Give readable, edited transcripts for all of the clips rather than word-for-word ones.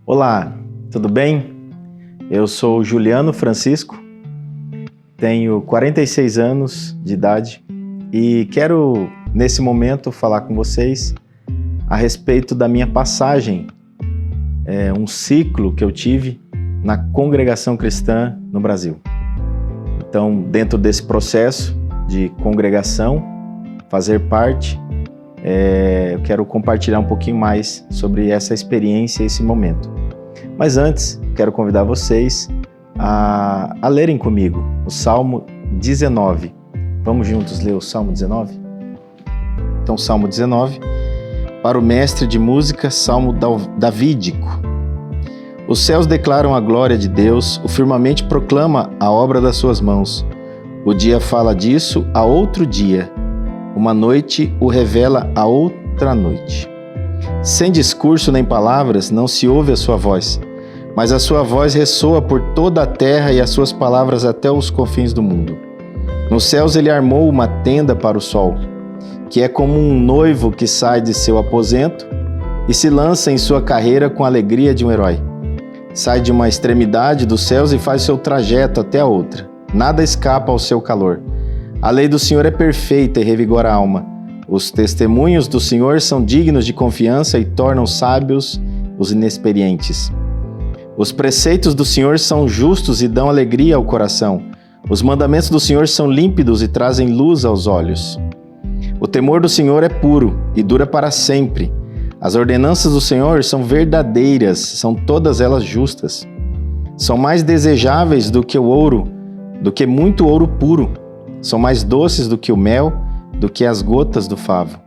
Olá, tudo bem? Eu sou Juliano Francisco, tenho 46 anos de idade e quero, nesse momento, falar com vocês a respeito da minha passagem, um ciclo que eu tive na congregação cristã no Brasil. Então, dentro desse processo de congregação, fazer parte, eu quero compartilhar um pouquinho mais sobre essa experiência e esse momento. Mas antes, quero convidar vocês a lerem comigo o Salmo 19. Vamos juntos ler o Salmo 19? Então, Salmo 19, para o mestre de música, Salmo davídico. Os céus declaram a glória de Deus, o firmamento proclama a obra das suas mãos. O dia fala disso a outro dia, uma noite o revela a outra noite. Sem discurso nem palavras, não se ouve a sua voz, mas a sua voz ressoa por toda a terra e as suas palavras até os confins do mundo. Nos céus ele armou uma tenda para o sol, que é como um noivo que sai de seu aposento e se lança em sua carreira com a alegria de um herói. Sai de uma extremidade dos céus e faz seu trajeto até a outra. Nada escapa ao seu calor. A lei do Senhor é perfeita e revigora a alma. Os testemunhos do Senhor são dignos de confiança e tornam sábios os inexperientes. Os preceitos do Senhor são justos e dão alegria ao coração. Os mandamentos do Senhor são límpidos e trazem luz aos olhos. O temor do Senhor é puro e dura para sempre. As ordenanças do Senhor são verdadeiras, são todas elas justas. São mais desejáveis do que o ouro, do que muito ouro puro. São mais doces do que o mel, do que as gotas do favo.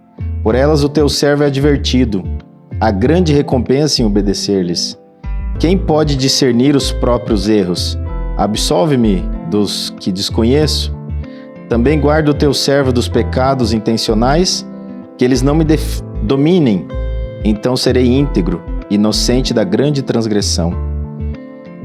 Por elas o teu servo é advertido. Há grande recompensa em obedecer-lhes. Quem pode discernir os próprios erros? Absolve-me dos que desconheço. Também guarda o teu servo dos pecados intencionais, que eles não me dominem. Então serei íntegro, inocente da grande transgressão.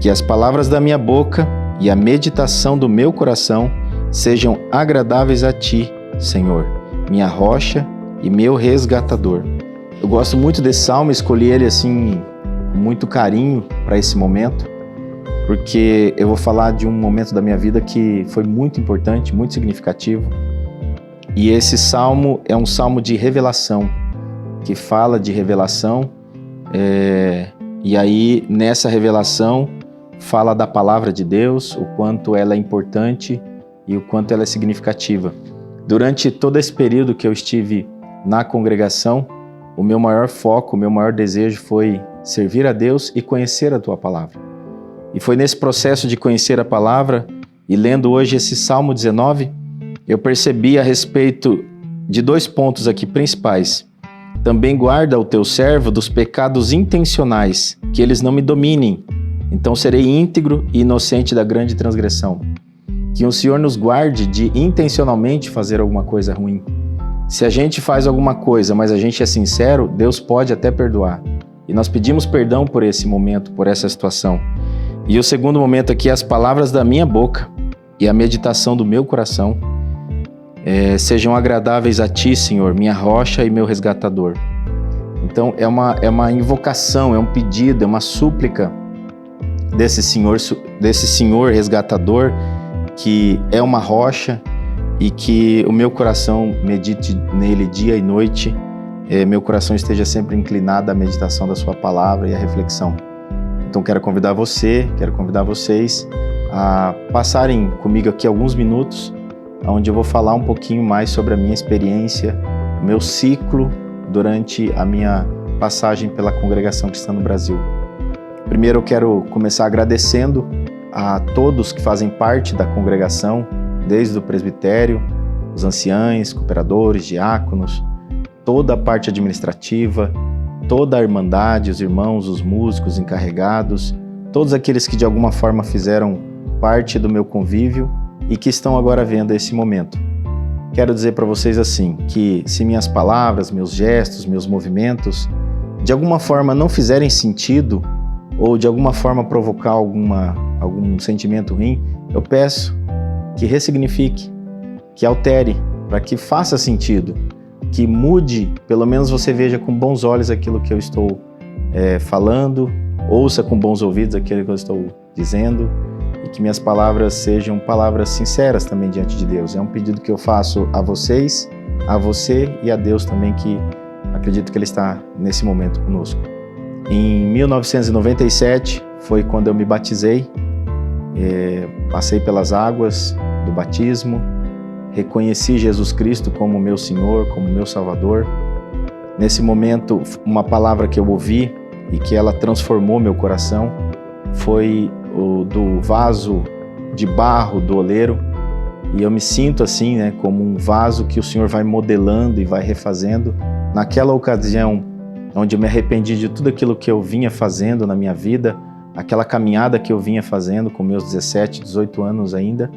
Que as palavras da minha boca e a meditação do meu coração sejam agradáveis a ti, Senhor, minha rocha e meu resgatador. Eu gosto muito desse salmo, escolhi ele assim com muito carinho para esse momento, porque eu vou falar de um momento da minha vida que foi muito importante, muito significativo. E esse salmo é um salmo de revelação, que fala de revelação, e aí nessa revelação fala da palavra de Deus, o quanto ela é importante e o quanto ela é significativa. Durante todo esse período que eu estive na congregação, o meu maior foco, o meu maior desejo foi servir a Deus e conhecer a Tua Palavra. E foi nesse processo de conhecer a Palavra, e lendo hoje esse Salmo 19, eu percebi a respeito de dois pontos aqui principais. Também guarda o Teu servo dos pecados intencionais, que eles não me dominem. Então serei íntegro e inocente da grande transgressão. Que o Senhor nos guarde de intencionalmente fazer alguma coisa ruim. Se a gente faz alguma coisa, mas a gente é sincero, Deus pode até perdoar. E nós pedimos perdão por esse momento, por essa situação. E o segundo momento aqui, as palavras da minha boca e a meditação do meu coração sejam agradáveis a Ti, Senhor, minha rocha e meu resgatador. Então é uma invocação, é um pedido, é uma súplica desse Senhor resgatador, que é uma rocha, e que o meu coração medite nele dia e noite, meu coração esteja sempre inclinado à meditação da Sua palavra e à reflexão. Então quero convidar vocês a passarem comigo aqui alguns minutos, onde eu vou falar um pouquinho mais sobre a minha experiência, o meu ciclo durante a minha passagem pela congregação cristã no Brasil. Primeiro eu quero começar agradecendo a todos que fazem parte da congregação, desde o presbitério, os anciães, cooperadores, diáconos, toda a parte administrativa, toda a irmandade, os irmãos, os músicos, encarregados, todos aqueles que de alguma forma fizeram parte do meu convívio e que estão agora vendo esse momento. Quero dizer para vocês assim, que se minhas palavras, meus gestos, meus movimentos, de alguma forma não fizerem sentido ou de alguma forma provocar algum sentimento ruim, eu peço que ressignifique, que altere, para que faça sentido, que mude, pelo menos você veja com bons olhos aquilo que eu estou falando ouça com bons ouvidos aquilo que eu estou dizendo e que minhas palavras sejam palavras sinceras também diante de Deus. É um pedido que eu faço a vocês, a você e a Deus também, que acredito que Ele está nesse momento conosco. Em 1997 foi quando eu me batizei, passei pelas águas do batismo, reconheci Jesus Cristo como meu Senhor, como meu Salvador. Nesse momento, uma palavra que eu ouvi e que ela transformou meu coração foi o do vaso de barro do oleiro. E eu me sinto assim, né, como um vaso que o Senhor vai modelando e vai refazendo. Naquela ocasião, onde eu me arrependi de tudo aquilo que eu vinha fazendo na minha vida, aquela caminhada que eu vinha fazendo com meus 17, 18 anos ainda,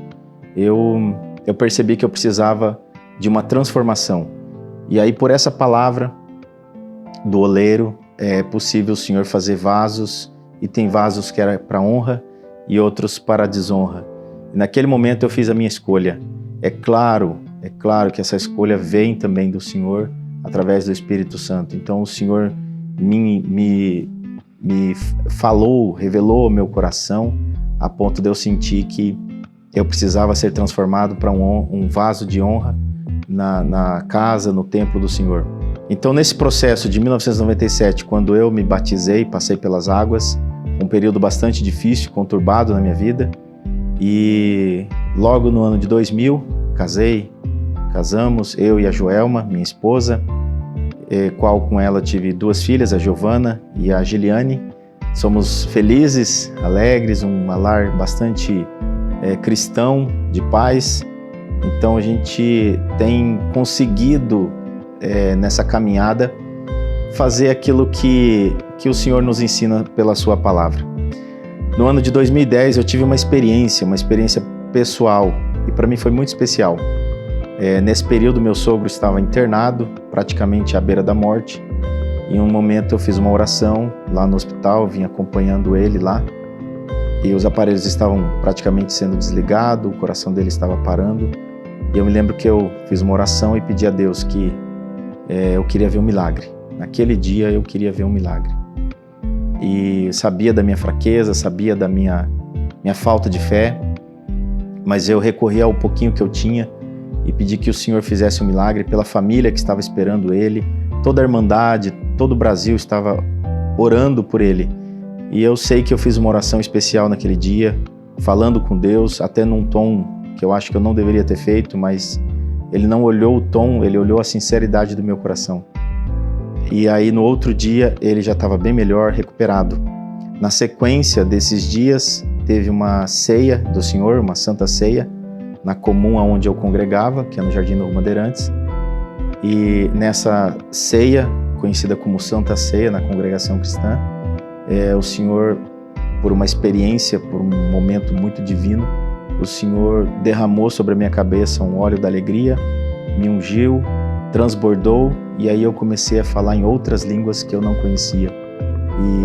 eu percebi que eu precisava de uma transformação. E aí, por essa palavra do oleiro, é possível o Senhor fazer vasos, e tem vasos que era para honra e outros para a desonra. E naquele momento eu fiz a minha escolha. É claro que essa escolha vem também do Senhor, através do Espírito Santo. Então o Senhor me falou, revelou o meu coração, a ponto de eu sentir que eu precisava ser transformado para um vaso de honra na casa, no templo do Senhor. Então, nesse processo de 1997, quando eu me batizei, passei pelas águas, um período bastante difícil, conturbado na minha vida, e logo no ano de 2000, casamos, eu e a Joelma, minha esposa, qual com ela tive 2 filhas, a Giovana e a Giliane. Somos felizes, alegres, um lar bastante cristão, de paz. Então a gente tem conseguido nessa caminhada fazer aquilo que o Senhor nos ensina pela sua palavra. No ano de 2010 eu tive uma experiência pessoal, e para mim foi muito especial. Nesse período meu sogro estava internado, praticamente à beira da morte. Em um momento eu fiz uma oração lá no hospital, vim acompanhando ele lá, e os aparelhos estavam praticamente sendo desligados, o coração dele estava parando. E eu me lembro que eu fiz uma oração e pedi a Deus que eu queria ver um milagre. Naquele dia eu queria ver um milagre. E sabia da minha fraqueza, sabia da minha falta de fé, mas eu recorri ao pouquinho que eu tinha e pedi que o Senhor fizesse um milagre pela família que estava esperando ele, toda a Irmandade, todo o Brasil estava orando por ele. E eu sei que eu fiz uma oração especial naquele dia, falando com Deus, até num tom que eu acho que eu não deveria ter feito, mas Ele não olhou o tom, Ele olhou a sinceridade do meu coração. E aí no outro dia ele já estava bem melhor, recuperado. Na sequência desses dias teve uma ceia do Senhor, uma santa ceia, na comum onde eu congregava, que é no Jardim Novo Bandeirantes. E nessa ceia, conhecida como Santa Ceia na congregação cristã, o Senhor, por uma experiência, por um momento muito divino, o Senhor derramou sobre a minha cabeça um óleo da alegria, me ungiu, transbordou, e aí eu comecei a falar em outras línguas que eu não conhecia.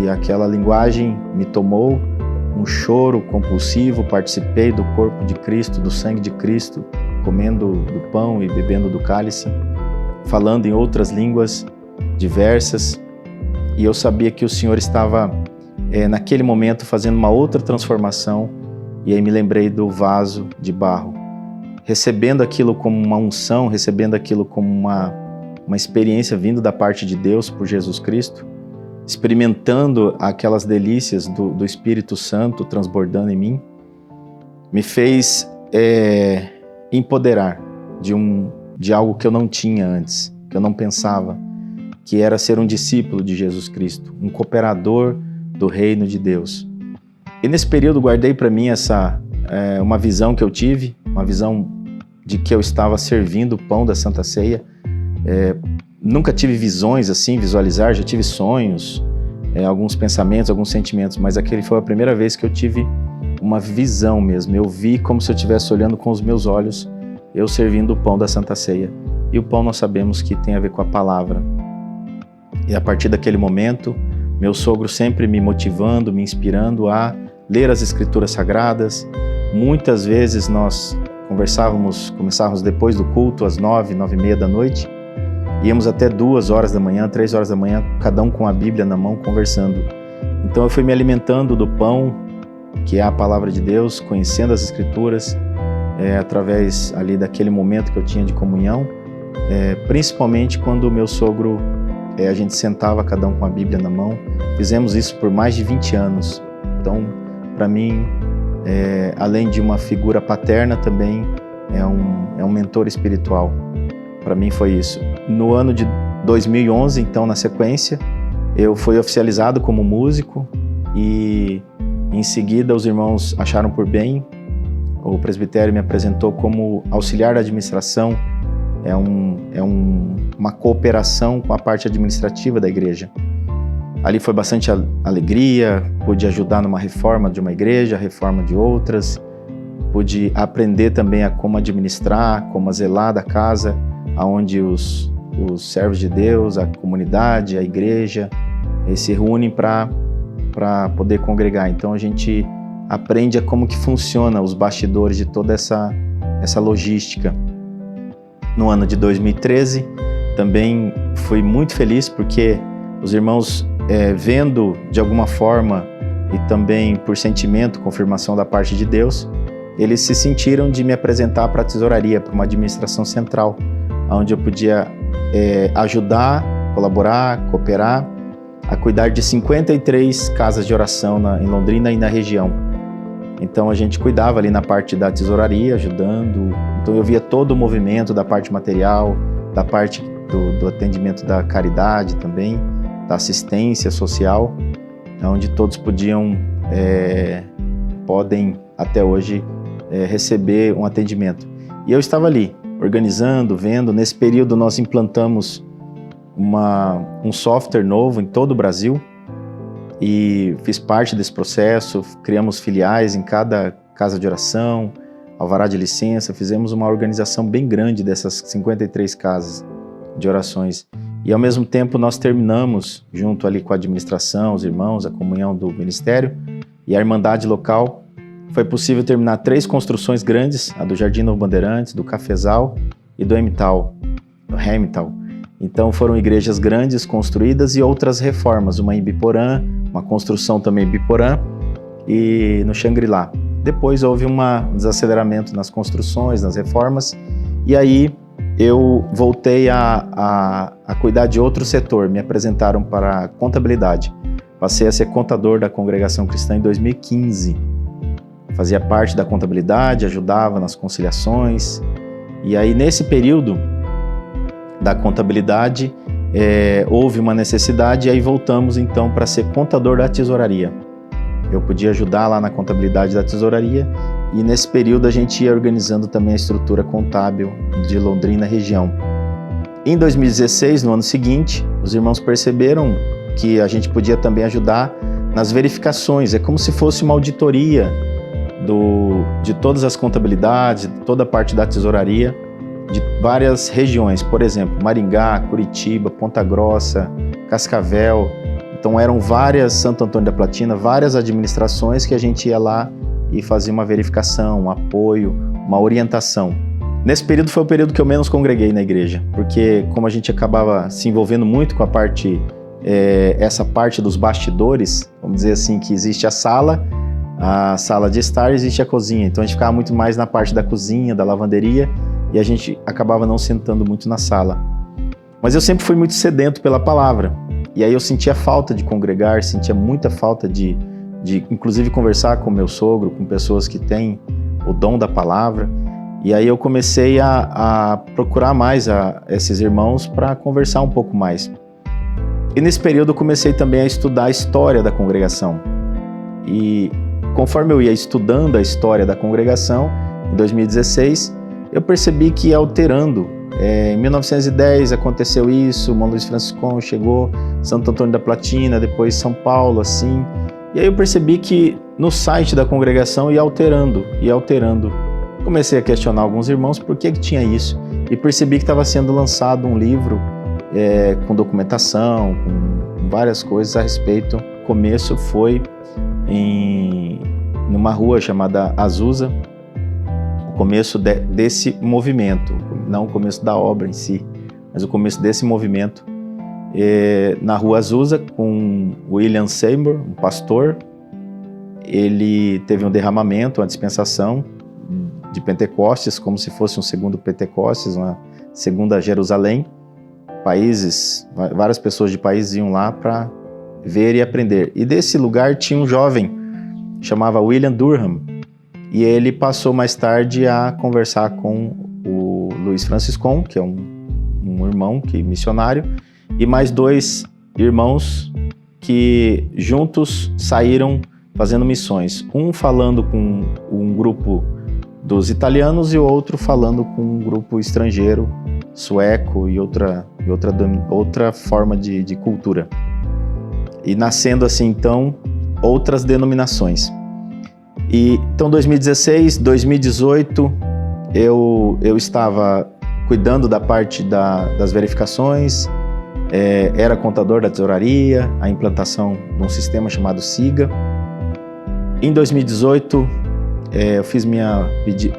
E aquela linguagem me tomou, um choro compulsivo, participei do corpo de Cristo, do sangue de Cristo, comendo do pão e bebendo do cálice, falando em outras línguas diversas. E eu sabia que o Senhor estava, naquele momento, fazendo uma outra transformação. E aí me lembrei do vaso de barro, recebendo aquilo como uma unção, recebendo aquilo como uma experiência vindo da parte de Deus por Jesus Cristo, experimentando aquelas delícias do Espírito Santo transbordando em mim, me fez empoderar de algo que eu não tinha antes, que eu não pensava, que era ser um discípulo de Jesus Cristo, um cooperador do reino de Deus. E nesse período guardei para mim uma visão que eu tive, uma visão de que eu estava servindo o pão da Santa Ceia. Nunca tive visões assim, visualizar, já tive sonhos, alguns pensamentos, alguns sentimentos, mas aquele foi a primeira vez que eu tive uma visão mesmo. Eu vi como se eu estivesse olhando com os meus olhos, eu servindo o pão da Santa Ceia. E o pão nós sabemos que tem a ver com a palavra. E a partir daquele momento, meu sogro sempre me motivando, me inspirando a ler as Escrituras Sagradas. Muitas vezes nós começávamos depois do culto, às 9, 9h30 da noite, íamos até 2 horas da manhã, 3 horas da manhã, cada um com a Bíblia na mão, conversando. Então eu fui me alimentando do pão, que é a palavra de Deus, conhecendo as Escrituras, através ali daquele momento que eu tinha de comunhão, principalmente quando o meu sogro, a gente sentava cada um com a Bíblia na mão. Fizemos isso por mais de 20 anos. Então, para mim, além de uma figura paterna, também é um mentor espiritual. Para mim foi isso. No ano de 2011, então, na sequência, eu fui oficializado como músico e em seguida os irmãos acharam por bem, o presbitério me apresentou como auxiliar da administração. Uma cooperação com a parte administrativa da igreja. Ali foi bastante alegria, pude ajudar numa reforma de uma igreja, reforma de outras, pude aprender também a como administrar, como zelar da casa, onde os servos de Deus, a comunidade, a igreja, se reúnem para poder congregar. Então a gente aprende a como que funciona os bastidores de toda essa logística. No ano de 2013, também fui muito feliz porque os irmãos, vendo de alguma forma e também por sentimento, confirmação da parte de Deus, eles se sentiram de me apresentar para a tesouraria, para uma administração central, onde eu podia ajudar, colaborar, cooperar, a cuidar de 53 casas de oração em Londrina e na região. Então a gente cuidava ali na parte da tesouraria, ajudando. Então eu via todo o movimento da parte material, da parte do atendimento da caridade também, da assistência social, onde todos podem até hoje receber um atendimento. E eu estava ali, organizando, vendo. Nesse período nós implantamos um software novo em todo o Brasil, e fiz parte desse processo. Criamos filiais em cada casa de oração, alvará de licença, fizemos uma organização bem grande dessas 53 casas de orações. E ao mesmo tempo nós terminamos, junto ali com a administração, os irmãos, a comunhão do ministério e a irmandade local, foi possível terminar 3 construções grandes, a do Jardim Novo Bandeirantes, do Cafezal e do Emmental. Então foram igrejas grandes construídas e outras reformas, uma em Biporã, uma construção também em Biporã e no Xangri-Lá. Depois houve um desaceleramento nas construções, nas reformas, e aí eu voltei a cuidar de outro setor. Me apresentaram para a contabilidade. Passei a ser contador da Congregação Cristã em 2015. Fazia parte da contabilidade, ajudava nas conciliações, e aí nesse período da contabilidade, houve uma necessidade, e aí voltamos então para ser contador da tesouraria. Eu podia ajudar lá na contabilidade da tesouraria, e nesse período a gente ia organizando também a estrutura contábil de Londrina região. Em 2016, no ano seguinte, os irmãos perceberam que a gente podia também ajudar nas verificações. É como se fosse uma auditoria de todas as contabilidades, de toda a parte da tesouraria, de várias regiões, por exemplo, Maringá, Curitiba, Ponta Grossa, Cascavel. Então eram várias, Santo Antônio da Platina, várias administrações que a gente ia lá e fazia uma verificação, um apoio, uma orientação. Nesse período foi o período que eu menos congreguei na igreja, porque como a gente acabava se envolvendo muito com a parte, essa parte dos bastidores, vamos dizer assim, que existe a sala de estar, existe a cozinha. Então a gente ficava muito mais na parte da cozinha, da lavanderia, e a gente acabava não sentando muito na sala. Mas eu sempre fui muito sedento pela palavra, e aí eu sentia falta de congregar, sentia muita falta de inclusive conversar com meu sogro, com pessoas que têm o dom da palavra, e aí eu comecei a procurar mais esses irmãos para conversar um pouco mais. E nesse período eu comecei também a estudar a história da congregação, e conforme eu ia estudando a história da congregação, em 2016, eu percebi que ia alterando. Em 1910 aconteceu isso, Mão Luiz Franciscon chegou, Santo Antônio da Platina, depois São Paulo, assim. E aí eu percebi que no site da congregação ia alterando. Comecei a questionar alguns irmãos por que tinha isso, e percebi que estava sendo lançado um livro com documentação, com várias coisas a respeito. O começo foi numa rua chamada Azusa, o começo desse movimento, não o começo da obra em si, mas o começo desse movimento. na Rua Azusa com William Seymour, um pastor. Ele teve um derramamento, uma dispensação de Pentecostes, como se fosse um segundo Pentecostes, uma segunda Jerusalém. Várias pessoas de países iam lá para ver e aprender. E desse lugar tinha um jovem, chamava William Durham, e ele passou mais tarde a conversar com o Luiz Franciscon, que é um irmão missionário, e mais 2 irmãos que juntos saíram fazendo missões. Um falando com um grupo dos italianos e o outro falando com um grupo estrangeiro, sueco e outra forma de cultura. E nascendo assim, então, outras denominações. E então, 2016, 2018, eu estava cuidando da parte das verificações, era contador da tesouraria, a implantação de um sistema chamado SIGA. Em 2018,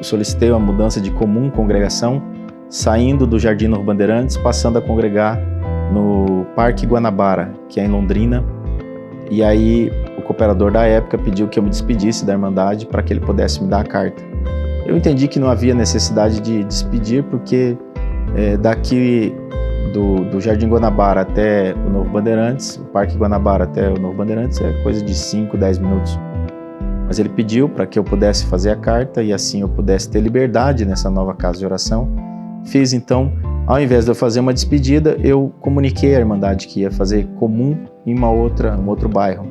solicitei uma mudança de comum congregação, saindo do Jardim Novo Bandeirantes, passando a congregar no Parque Guanabara, que é em Londrina. E aí o cooperador da época pediu que eu me despedisse da Irmandade para que ele pudesse me dar a carta. Eu entendi que não havia necessidade de despedir, porque daqui do Jardim Guanabara até o Novo Bandeirantes, o Parque Guanabara até o Novo Bandeirantes é coisa de 5, 10 minutos. Mas ele pediu para que eu pudesse fazer a carta e assim eu pudesse ter liberdade nessa nova casa de oração. Fiz então, ao invés de eu fazer uma despedida, eu comuniquei à Irmandade que ia fazer comum em um outro bairro.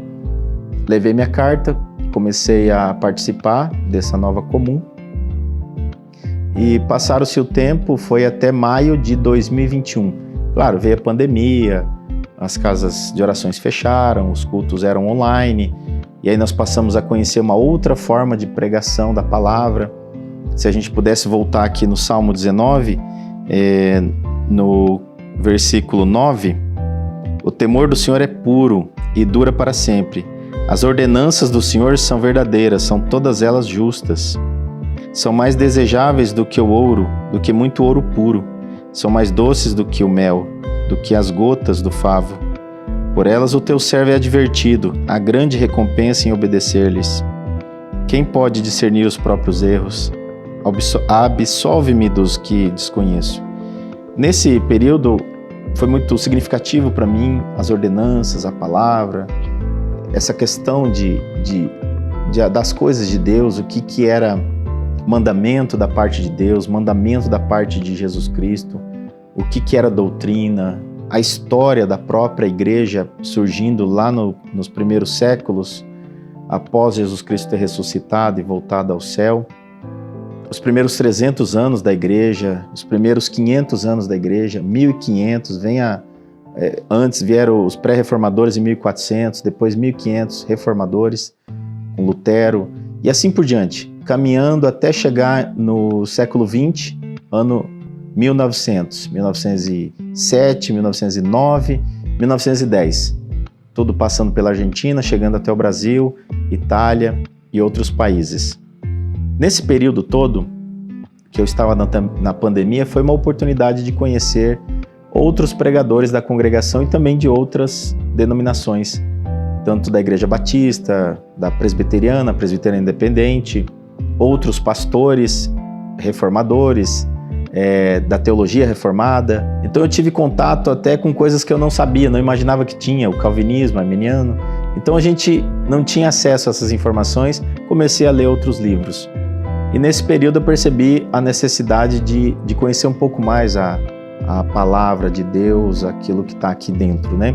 Levei minha carta, comecei a participar dessa nova comum. E passaram-se o tempo, foi até maio de 2021. Claro, veio a pandemia, as casas de orações fecharam, os cultos eram online, e aí nós passamos a conhecer uma outra forma de pregação da palavra. Se a gente pudesse voltar aqui no Salmo 19, no versículo 9, o temor do Senhor é puro e dura para sempre. As ordenanças do Senhor são verdadeiras, são todas elas justas. São mais desejáveis do que o ouro, do que muito ouro puro. São mais doces do que o mel, do que as gotas do favo. Por elas o teu servo é advertido, há grande recompensa em obedecer-lhes. Quem pode discernir os próprios erros? Absolve-me dos que desconheço. Nesse período foi muito significativo para mim as ordenanças, a palavra, essa questão das coisas de Deus, o que era mandamento da parte de Deus, mandamento da parte de Jesus Cristo, o que era doutrina, a história da própria igreja surgindo lá nos primeiros séculos, após Jesus Cristo ter ressuscitado e voltado ao céu. Os primeiros 300 anos da igreja, os primeiros 500 anos da igreja, 1500, antes vieram os pré-reformadores em 1400, depois 1500 reformadores, com Lutero, e assim por diante, caminhando até chegar no século XX, ano 1900, 1907, 1909, 1910. Tudo passando pela Argentina, chegando até o Brasil, Itália e outros países. Nesse período todo, que eu estava na pandemia, foi uma oportunidade de conhecer outros pregadores da congregação e também de outras denominações, tanto da Igreja Batista, da Presbiteriana Independente, outros pastores, reformadores, da teologia reformada. Então eu tive contato até com coisas que eu não sabia, não imaginava que tinha, o calvinismo, arminiano. Então a gente não tinha acesso a essas informações, comecei a ler outros livros. E nesse período eu percebi a necessidade de conhecer um pouco mais a palavra de Deus, aquilo que está aqui dentro, né?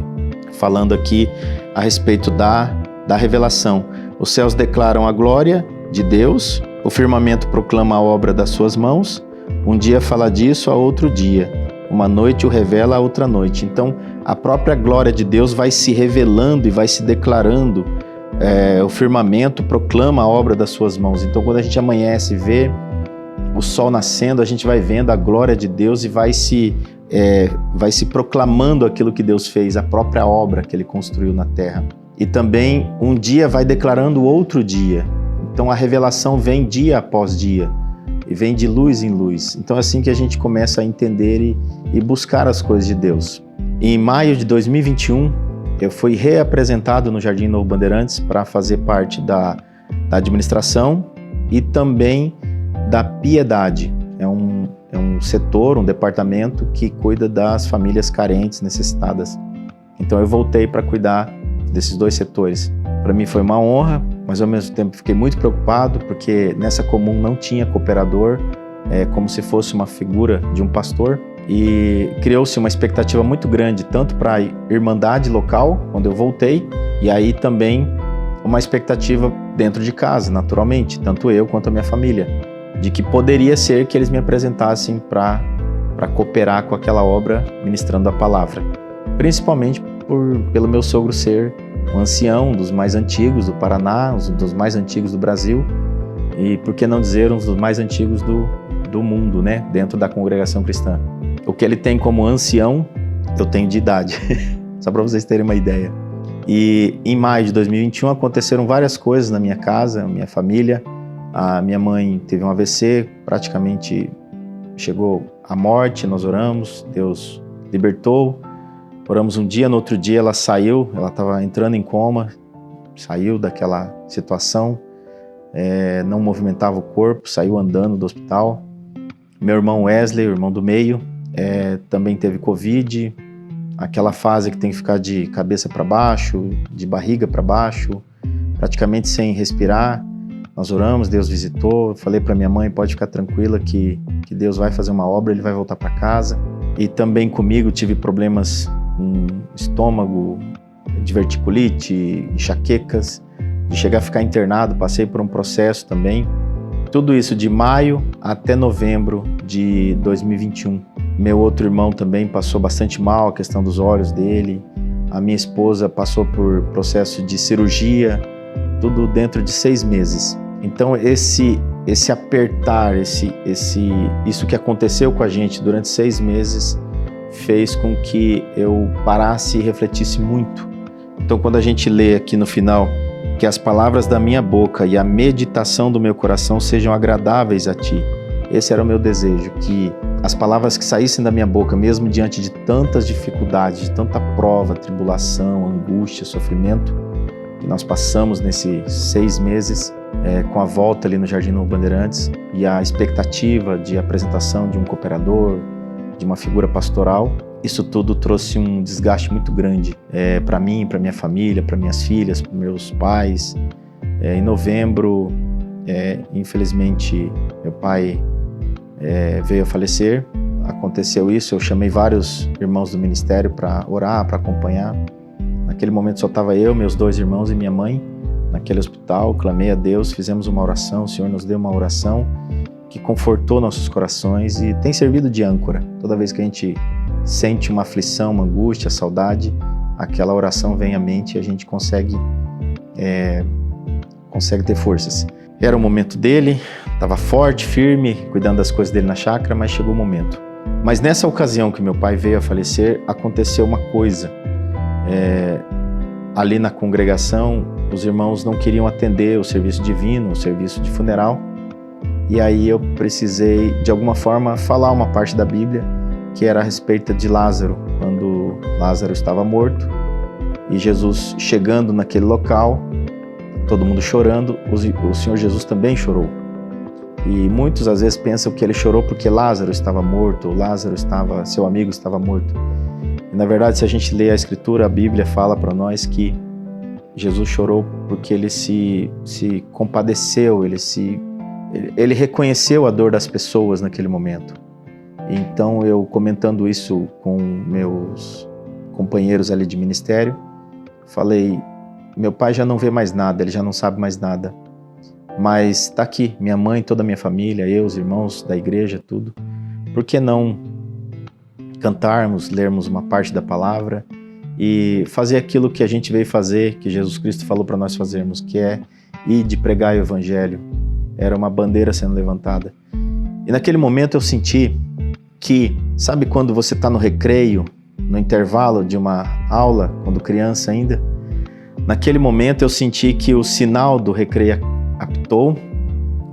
Falando aqui a respeito da revelação. Os céus declaram a glória de Deus, o firmamento proclama a obra das suas mãos, um dia fala disso a outro dia, uma noite o revela a outra noite. Então, a própria glória de Deus vai se revelando e vai se declarando. O firmamento proclama a obra das suas mãos. Então, quando a gente amanhece e vê o sol nascendo, a gente vai vendo a glória de Deus e vai se proclamando aquilo que Deus fez, a própria obra que Ele construiu na terra. E também, um dia vai declarando outro dia. Então, a revelação vem dia após dia. E vem de luz em luz. Então é assim que a gente começa a entender e buscar as coisas de Deus. Em maio de 2021, eu fui reapresentado no Jardim Novo Bandeirantes para fazer parte da administração e também da piedade. É um setor, um departamento que cuida das famílias carentes, necessitadas. Então eu voltei para cuidar desses dois setores. Para mim foi uma honra, mas ao mesmo tempo fiquei muito preocupado, porque nessa comum não tinha cooperador, como se fosse uma figura de um pastor. E criou-se uma expectativa muito grande, tanto para a irmandade local, quando eu voltei, e aí também uma expectativa dentro de casa, naturalmente, tanto eu quanto a minha família, de que poderia ser que eles me apresentassem para cooperar com aquela obra, ministrando a palavra. Principalmente pelo meu sogro ser um ancião, um dos mais antigos do Paraná, um dos mais antigos do Brasil, e por que não dizer um dos mais antigos do mundo, né, dentro da congregação cristã. O que ele tem como ancião, eu tenho de idade, só para vocês terem uma ideia. E em maio de 2021 aconteceram várias coisas na minha casa, na minha família. A minha mãe teve um AVC, praticamente chegou à morte, nós oramos, Deus libertou. Oramos um dia, no outro dia ela saiu, ela estava entrando em coma, saiu daquela situação, não movimentava o corpo, saiu andando do hospital. Meu irmão Wesley, o irmão do meio, também teve Covid, aquela fase que tem que ficar de cabeça para baixo, de barriga para baixo, praticamente sem respirar. Nós oramos, Deus visitou, eu falei para minha mãe, pode ficar tranquila que Deus vai fazer uma obra, Ele vai voltar para casa. E também comigo tive problemas com estômago, diverticulite, enxaquecas, de chegar a ficar internado, passei por um processo também. Tudo isso de maio até novembro de 2021. Meu outro irmão também passou bastante mal, a questão dos olhos dele. A minha esposa passou por processo de cirurgia, tudo dentro de 6 meses. Então esse apertar, isso que aconteceu com a gente durante 6 meses fez com que eu parasse e refletisse muito. Então quando a gente lê aqui no final, que as palavras da minha boca e a meditação do meu coração sejam agradáveis a Ti. Esse era o meu desejo, que as palavras que saíssem da minha boca, mesmo diante de tantas dificuldades, de tanta prova, tribulação, angústia, sofrimento, que nós passamos nesses 6 meses, com a volta ali no Jardim Novo Bandeirantes e a expectativa de apresentação de um cooperador, de uma figura pastoral, isso tudo trouxe um desgaste muito grande para mim, para minha família, para minhas filhas, para meus pais. Em novembro, infelizmente, meu pai veio a falecer. Aconteceu isso, eu chamei vários irmãos do ministério para orar, para acompanhar. Naquele momento só estava eu, meus 2 irmãos e minha mãe naquele hospital. Clamei a Deus, fizemos uma oração, o Senhor nos deu uma oração que confortou nossos corações e tem servido de âncora. Toda vez que a gente sente uma aflição, uma angústia, saudade, aquela oração vem à mente e a gente consegue ter forças. Era o momento dele, estava forte, firme, cuidando das coisas dele na chácara, mas chegou o momento. Mas nessa ocasião que meu pai veio a falecer, aconteceu uma coisa. Ali na congregação, os irmãos não queriam atender o serviço divino, o serviço de funeral, e aí eu precisei, de alguma forma, falar uma parte da Bíblia, que era a respeito de Lázaro, quando Lázaro estava morto, e Jesus chegando naquele local, todo mundo chorando, o Senhor Jesus também chorou. E muitos às vezes pensam que ele chorou porque Lázaro estava morto, ou seu amigo estava morto. E, na verdade, se a gente lê a Escritura, a Bíblia fala para nós que Jesus chorou porque ele se compadeceu, ele reconheceu a dor das pessoas naquele momento. Então, eu comentando isso com meus companheiros ali de ministério, falei, meu pai já não vê mais nada, ele já não sabe mais nada, mas está aqui, minha mãe, toda a minha família, eu, os irmãos da igreja, tudo. Por que não cantarmos, lermos uma parte da palavra e fazer aquilo que a gente veio fazer, que Jesus Cristo falou para nós fazermos, que é ir de pregar o Evangelho. Era uma bandeira sendo levantada. E naquele momento eu senti que, sabe quando você está no recreio, no intervalo de uma aula, quando criança ainda? Naquele momento eu senti que o sinal do recreio apitou,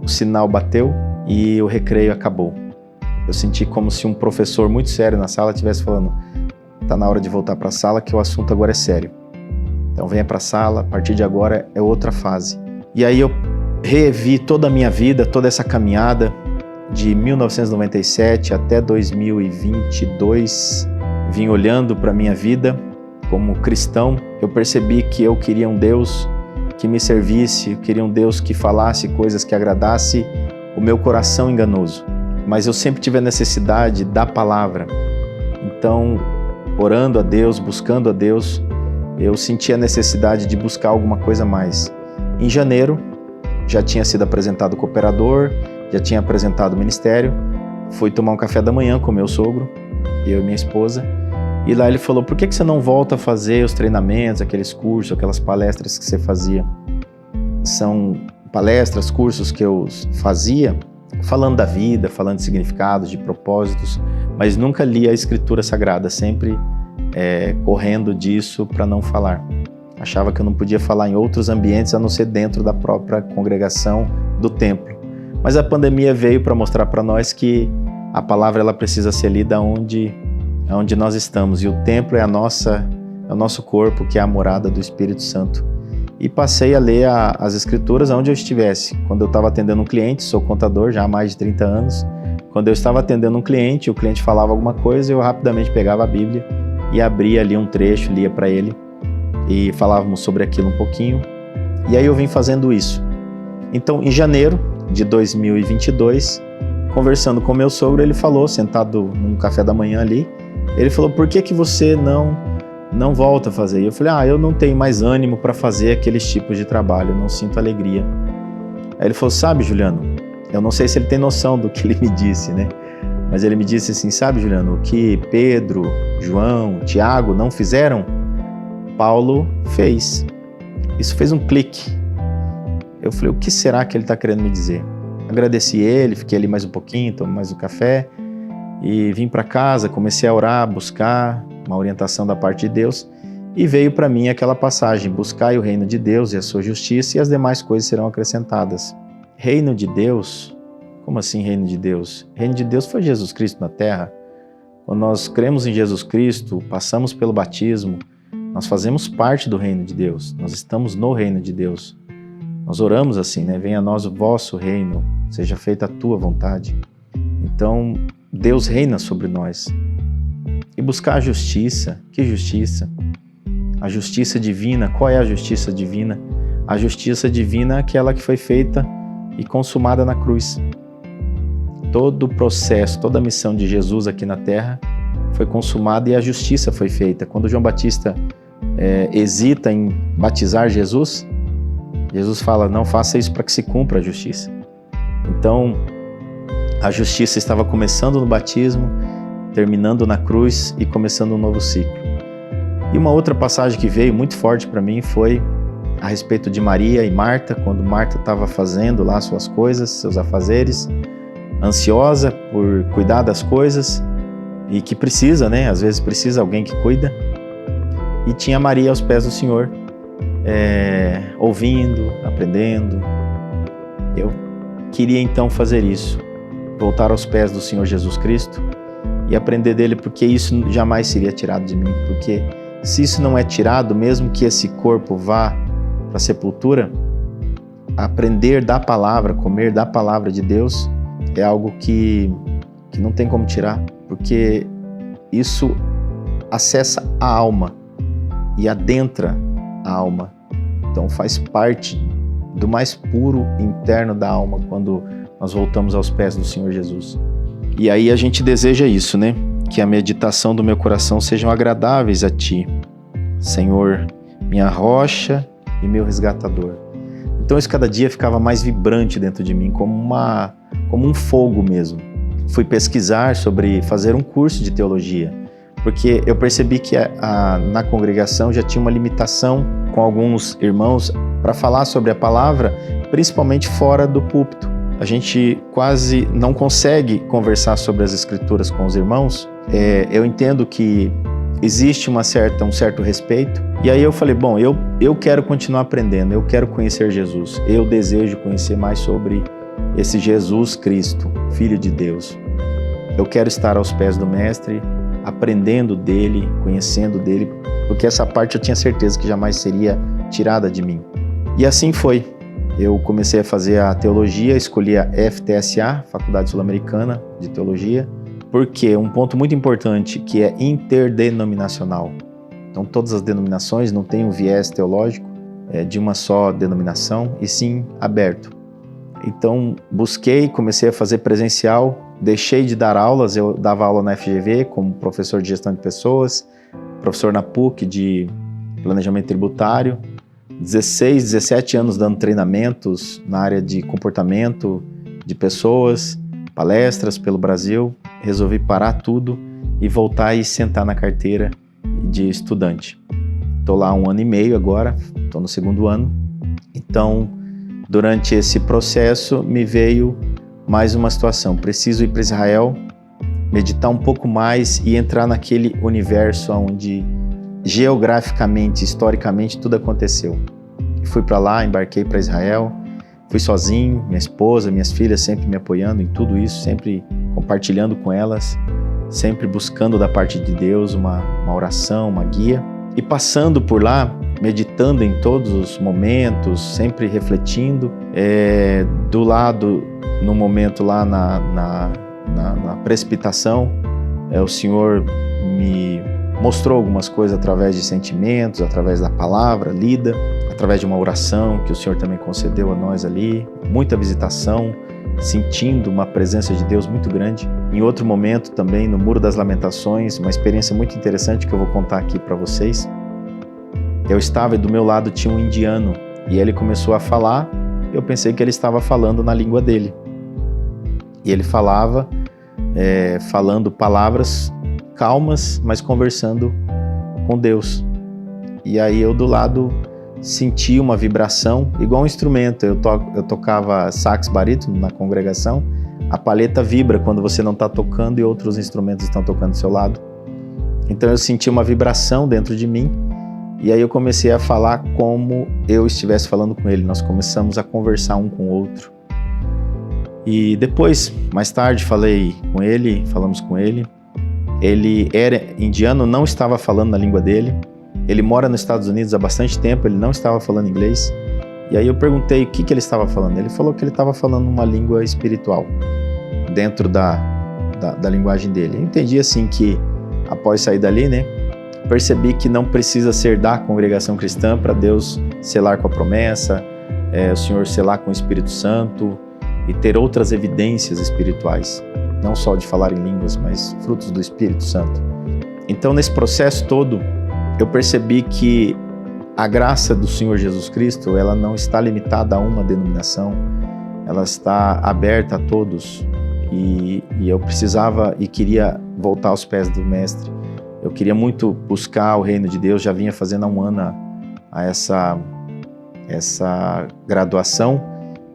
o sinal bateu e o recreio acabou. Eu senti como se um professor muito sério na sala estivesse falando, tá na hora de voltar para a sala, que o assunto agora é sério. Então venha para a sala, a partir de agora é outra fase. E aí eu revi toda a minha vida, toda essa caminhada de 1997 até 2022, vim olhando para a minha vida como cristão. Eu percebi que eu queria um Deus que me servisse, eu queria um Deus que falasse coisas que agradasse o meu coração enganoso. Mas eu sempre tive a necessidade da palavra. Então, orando a Deus, buscando a Deus, eu senti a necessidade de buscar alguma coisa a mais. Em janeiro, já tinha sido apresentado o cooperador, já tinha apresentado o ministério, fui tomar um café da manhã com meu sogro, eu e minha esposa, e lá ele falou, por que você não volta a fazer os treinamentos, aqueles cursos, aquelas palestras que você fazia? São palestras, cursos que eu fazia, falando da vida, falando de significados, de propósitos, mas nunca li a Escritura Sagrada, sempre correndo disso para não falar. Achava que eu não podia falar em outros ambientes a não ser dentro da própria congregação do templo. Mas a pandemia veio para mostrar para nós que a palavra ela precisa ser lida onde nós estamos. E o templo é o nosso corpo, que é a morada do Espírito Santo. E passei a ler as Escrituras onde eu estivesse. Quando eu estava atendendo um cliente, sou contador já há mais de 30 anos, quando eu estava atendendo um cliente, o cliente falava alguma coisa, eu rapidamente pegava a Bíblia e abria ali um trecho, lia para ele e falávamos sobre aquilo um pouquinho. E aí eu vim fazendo isso. Então, em janeiro de 2022, conversando com meu sogro, ele falou, sentado num café da manhã ali, ele falou, por que você não volta a fazer? E eu falei, eu não tenho mais ânimo para fazer aqueles tipos de trabalho, eu não sinto alegria. Aí ele falou, sabe, Juliano, eu não sei se ele tem noção do que ele me disse, né? Mas ele me disse assim, sabe, Juliano, o que Pedro, João, Tiago não fizeram, Paulo fez. Isso fez um clique. Eu falei, o que será que ele está querendo me dizer? Agradeci ele, fiquei ali mais um pouquinho, tomei mais um café e vim para casa, comecei a orar, buscar uma orientação da parte de Deus e veio para mim aquela passagem, buscai o reino de Deus e a sua justiça e as demais coisas serão acrescentadas. Reino de Deus? Como assim reino de Deus? Reino de Deus foi Jesus Cristo na terra. Quando nós cremos em Jesus Cristo, passamos pelo batismo, nós fazemos parte do reino de Deus, nós estamos no reino de Deus. Nós oramos assim, né? Venha a nós o vosso reino, seja feita a tua vontade. Então, Deus reina sobre nós. E buscar a justiça, que justiça? A justiça divina, qual é a justiça divina? A justiça divina é aquela que foi feita e consumada na cruz. Todo o processo, toda a missão de Jesus aqui na terra foi consumada e a justiça foi feita. Quando João Batista hesita em batizar Jesus, Jesus fala, não faça isso para que se cumpra a justiça. Então, a justiça estava começando no batismo, terminando na cruz e começando um novo ciclo. E uma outra passagem que veio muito forte para mim foi a respeito de Maria e Marta, quando Marta estava fazendo lá suas coisas, seus afazeres, ansiosa por cuidar das coisas e que precisa, né? Às vezes precisa alguém que cuida. E tinha Maria aos pés do Senhor, ouvindo, aprendendo. Eu queria então fazer isso, voltar aos pés do Senhor Jesus Cristo e aprender dele, porque isso jamais seria tirado de mim, porque se isso não é tirado, mesmo que esse corpo vá para a sepultura, aprender da palavra, comer da palavra de Deus é algo que não tem como tirar, porque isso acessa a alma e adentra a alma. Então faz parte do mais puro interno da alma quando nós voltamos aos pés do Senhor Jesus. E aí a gente deseja isso, né? Que a meditação do meu coração sejam agradáveis a Ti, Senhor, minha rocha e meu resgatador. Então isso cada dia ficava mais vibrante dentro de mim, como um fogo mesmo. Fui pesquisar sobre fazer um curso de teologia, porque eu percebi que na congregação já tinha uma limitação com alguns irmãos para falar sobre a palavra, principalmente fora do púlpito. A gente quase não consegue conversar sobre as Escrituras com os irmãos. Eu entendo que existe um certo respeito. E aí eu falei, bom, eu quero continuar aprendendo, eu quero conhecer Jesus. Eu desejo conhecer mais sobre esse Jesus Cristo, Filho de Deus. Eu quero estar aos pés do Mestre, aprendendo dele, conhecendo dele, porque essa parte eu tinha certeza que jamais seria tirada de mim. E assim foi. Eu comecei a fazer a teologia, escolhi a FTSA, Faculdade Sul-Americana de Teologia, porque um ponto muito importante que é interdenominacional. Então todas as denominações não têm um viés teológico de uma só denominação, e sim aberto. Então busquei, comecei a fazer presencial, deixei de dar aulas, eu dava aula na FGV como professor de gestão de pessoas, professor na PUC de planejamento tributário, 16, 17 anos dando treinamentos na área de comportamento de pessoas, palestras pelo Brasil. Resolvi parar tudo e voltar e sentar na carteira de estudante. Estou lá 1 ano e meio agora, estou no 2º ano. Então, durante esse processo, me veio mais uma situação. Preciso ir para Israel, meditar um pouco mais e entrar naquele universo onde geograficamente, historicamente, tudo aconteceu. Fui para lá, embarquei para Israel, fui sozinho, minha esposa, minhas filhas sempre me apoiando em tudo isso, sempre compartilhando com elas, sempre buscando da parte de Deus uma oração, uma guia. E passando por lá, meditando em todos os momentos, sempre refletindo, do lado, no momento lá na precipitação, o Senhor me mostrou algumas coisas através de sentimentos, através da palavra lida, através de uma oração que o Senhor também concedeu a nós ali, muita visitação, sentindo uma presença de Deus muito grande. Em outro momento também, no Muro das Lamentações, uma experiência muito interessante que eu vou contar aqui para vocês. Eu estava e do meu lado tinha um indiano e ele começou a falar, eu pensei que ele estava falando na língua dele. E ele falava, falando palavras calmas, mas conversando com Deus. E aí eu do lado senti uma vibração, igual um instrumento. Eu tocava sax barítono na congregação, a palheta vibra quando você não está tocando e outros instrumentos estão tocando do seu lado. Então eu senti uma vibração dentro de mim e aí eu comecei a falar como eu estivesse falando com ele. Nós começamos a conversar um com o outro. E depois, mais tarde, falamos com ele. Ele era indiano, não estava falando na língua dele. Ele mora nos Estados Unidos há bastante tempo, ele não estava falando inglês. E aí eu perguntei o que ele estava falando. Ele falou que ele estava falando uma língua espiritual, dentro da linguagem dele. Eu entendi assim que, após sair dali, percebi que não precisa ser da congregação cristã para Deus selar com a promessa, o Senhor selar com o Espírito Santo e ter outras evidências espirituais. Não só de falar em línguas, mas frutos do Espírito Santo. Então, nesse processo todo, eu percebi que a graça do Senhor Jesus Cristo, ela não está limitada a uma denominação, ela está aberta a todos. E eu precisava e queria voltar aos pés do Mestre. Eu queria muito buscar o reino de Deus, já vinha fazendo há 1 ano essa graduação.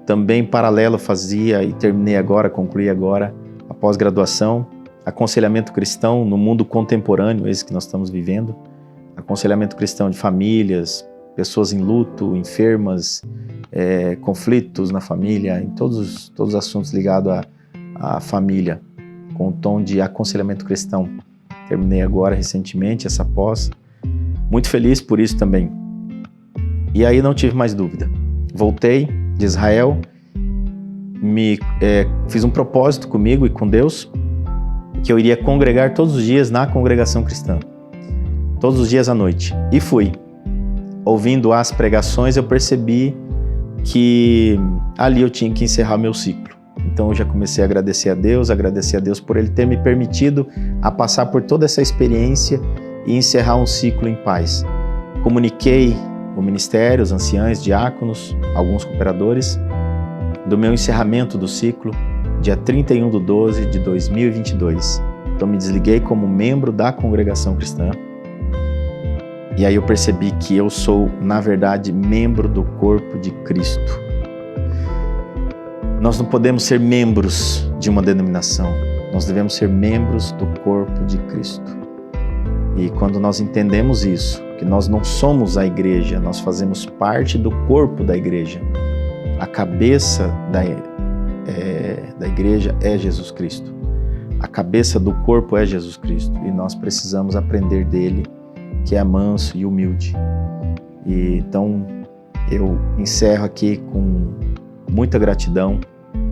Também, em paralelo, fazia e terminei agora, concluí agora, a pós-graduação, aconselhamento cristão no mundo contemporâneo, esse que nós estamos vivendo. Aconselhamento cristão de famílias, pessoas em luto, enfermas, conflitos na família, em todos os assuntos ligados à família, com um tom de aconselhamento cristão. Terminei agora recentemente essa pós, muito feliz por isso também. E aí não tive mais dúvida. Voltei de Israel, fiz um propósito comigo e com Deus, que eu iria congregar todos os dias na congregação cristã. Todos os dias à noite. E fui. Ouvindo as pregações, eu percebi que ali eu tinha que encerrar meu ciclo. Então eu já comecei a agradecer a Deus por Ele ter me permitido a passar por toda essa experiência e encerrar um ciclo em paz. Comuniquei o ministério, os anciãos, diáconos, alguns cooperadores, do meu encerramento do ciclo, dia 31/12/2022. Então me desliguei como membro da congregação cristã. E aí eu percebi que eu sou, na verdade, membro do corpo de Cristo. Nós não podemos ser membros de uma denominação, nós devemos ser membros do corpo de Cristo. E quando nós entendemos isso, que nós não somos a igreja, nós fazemos parte do corpo da igreja. A cabeça da igreja é Jesus Cristo. A cabeça do corpo é Jesus Cristo e nós precisamos aprender dele, que é manso e humilde. E então eu encerro aqui com muita gratidão,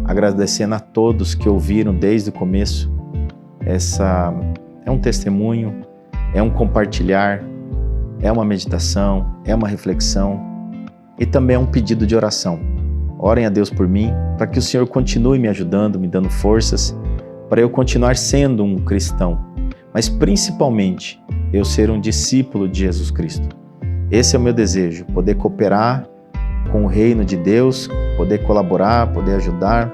agradecendo a todos que ouviram desde o começo. Essa é um testemunho, é um compartilhar, é uma meditação, é uma reflexão e também é um pedido de oração. Orem a Deus por mim, para que o Senhor continue me ajudando, me dando forças, para eu continuar sendo um cristão, mas principalmente eu ser um discípulo de Jesus Cristo. Esse é o meu desejo, poder cooperar com o reino de Deus, poder colaborar, poder ajudar,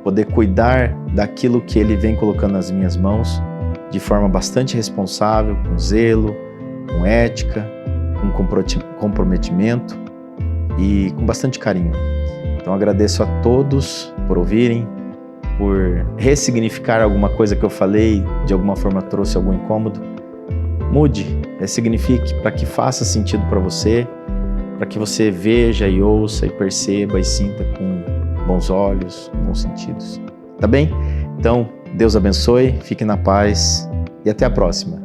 poder cuidar daquilo que Ele vem colocando nas minhas mãos de forma bastante responsável, com zelo, com ética, com comprometimento e com bastante carinho. Então agradeço a todos por ouvirem, por ressignificar alguma coisa que eu falei, de alguma forma trouxe algum incômodo. Mude, ressignifique para que faça sentido para você, para que você veja e ouça e perceba e sinta com bons olhos, bons sentidos. Tá bem? Então, Deus abençoe, fique na paz e até a próxima.